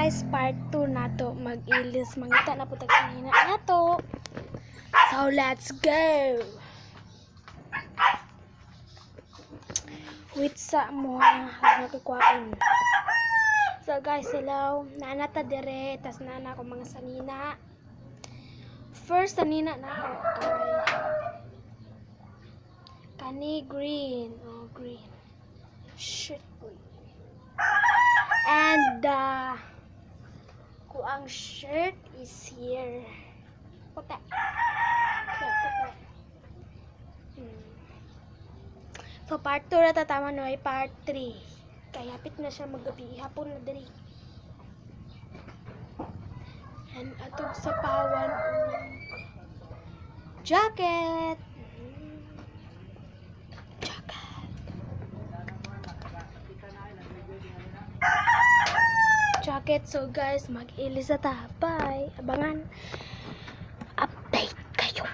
guys, part 2 na to. Mag-ilis, mangita na po tagsinina na to. So, let's go! Wait sa mo ha, nagkakwain. So guys, hello. Nanata dire, tas nana ko mga sanina. First sanina na ako kani green. Oh, green. Shit, green. And kuang shirt is here. Puti. Puti. So part 2 na tatama no ay part 3. Kaya hapit na siya magabi. Hapon na diri. And atog sa pawan jacket. Jacket. So guys, mag-ilis na ta. Bye. Abangan. Update kayo.